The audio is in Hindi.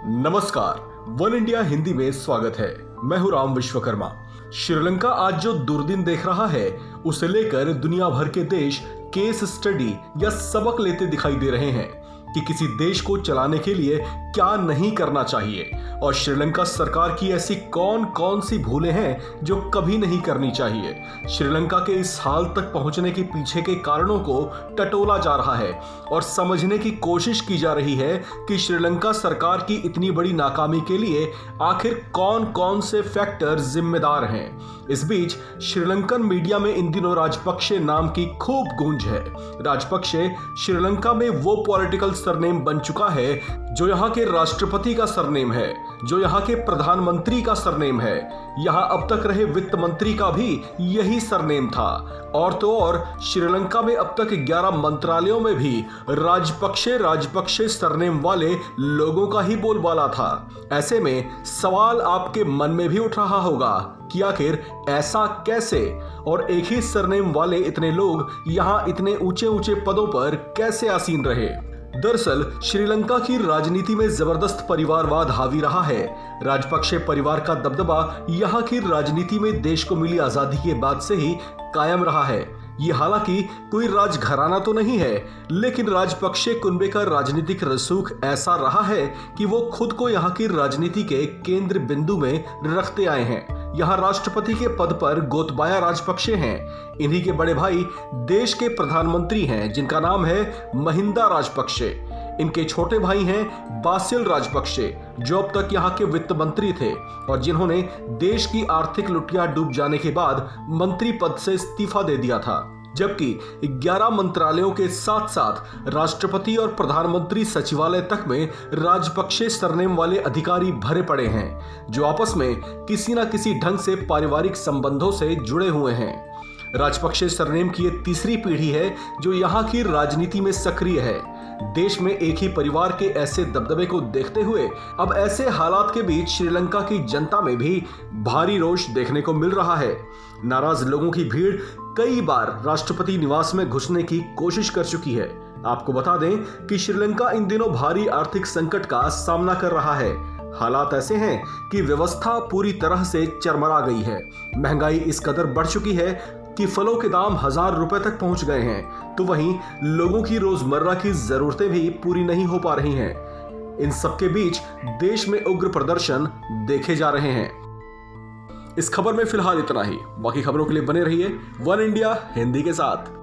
नमस्कार, वन इंडिया हिंदी में स्वागत है। मैं हूं राम विश्वकर्मा। श्रीलंका आज जो दुर्दिन देख रहा है, उसे लेकर दुनिया भर के देश केस स्टडी या सबक लेते दिखाई दे रहे हैं कि किसी देश को चलाने के लिए क्या नहीं करना चाहिए और श्रीलंका सरकार की ऐसी कौन कौन सी भूलें हैं जो कभी नहीं करनी चाहिए। श्रीलंका के इस हाल तक पहुंचने के पीछे के कारणों को टटोला जा रहा है और समझने की कोशिश की जा रही है कि श्रीलंका सरकार की इतनी बड़ी नाकामी के लिए आखिर कौन कौन से फैक्टर जिम्मेदार हैं। इस बीच श्रीलंकन मीडिया में इन दिनों राजपक्षे नाम की खूब गूंज है। राजपक्षे श्रीलंका में वो पॉलिटिकल सरनेम बन चुका है जो यहाँ के राष्ट्रपति का सरनेम है, जो यहाँ के प्रधानमंत्री का सरनेम है। यहाँ अब तक रहे वित्त मंत्री का भी यही सरनेम था। और तो और श्रीलंका में अब तक 11 मंत्रालयों में भी राजपक्षे सरनेम वाले लोगों का ही बोलबाला था। ऐसे में सवाल आपके मन में भी उठ रहा होगा कि आखिर ऐसा कैसे और एक ही सरनेम वाले इतने लोग यहाँ इतने ऊंचे ऊंचे पदों पर कैसे आसीन रहे। दरअसल श्रीलंका की राजनीति में जबरदस्त परिवारवाद हावी रहा है। राजपक्षे परिवार का दबदबा यहाँ की राजनीति में देश को मिली आजादी के बाद से ही कायम रहा है। ये हालांकि कोई राजघराना तो नहीं है, लेकिन राजपक्षे कुनबे का राजनीतिक रसूख ऐसा रहा है कि वो खुद को यहाँ की राजनीति के केंद्र बिंदु में रखते आए हैं। यहाँ राष्ट्रपति के पद पर गोतबाया राजपक्षे हैं। इन्हीं के बड़े भाई देश के प्रधानमंत्री हैं, जिनका नाम है महिंदा राजपक्षे। इनके छोटे भाई हैं बासिल राजपक्षे, जो अब तक यहाँ के वित्त मंत्री थे और जिन्होंने देश की आर्थिक लुटिया डूब जाने के बाद मंत्री पद से इस्तीफा दे दिया था। जबकि 11 मंत्रालयों के साथ साथ राष्ट्रपति और प्रधानमंत्री सचिवालय तक में राजपक्षे सरनेम वाले अधिकारी भरे पड़े हैं, जो आपस में किसी न किसी ढंग से पारिवारिक संबंधों से जुड़े हुए हैं। राजपक्षे सरनेम की ये तीसरी पीढ़ी है जो यहाँ की राजनीति में सक्रिय है। देश में एक ही परिवार के ऐसे दबदबे को देखते हुए अब ऐसे हालात के बीच श्रीलंका की जनता में भी भारी रोष देखने को मिल रहा है। नाराज लोगों की भीड़ कई बार राष्ट्रपति निवास में घुसने की कोशिश कर चुकी है। आपको बता दें कि श्रीलंका इन दिनों भारी आर्थिक संकट का सामना कर रहा है। हालात ऐसे हैं कि व्यवस्था पूरी तरह से चरमरा गई है। महंगाई इस कदर बढ़ चुकी है कि फलों के दाम 1000 रुपए तक पहुंच गए हैं, तो वहीं लोगों की रोजमर्रा की जरूरतें भी पूरी नहीं हो पा रही हैं। इन सबके बीच देश में उग्र प्रदर्शन देखे जा रहे हैं। इस खबर में फिलहाल इतना ही। बाकी खबरों के लिए बने रहिए वन इंडिया हिंदी के साथ।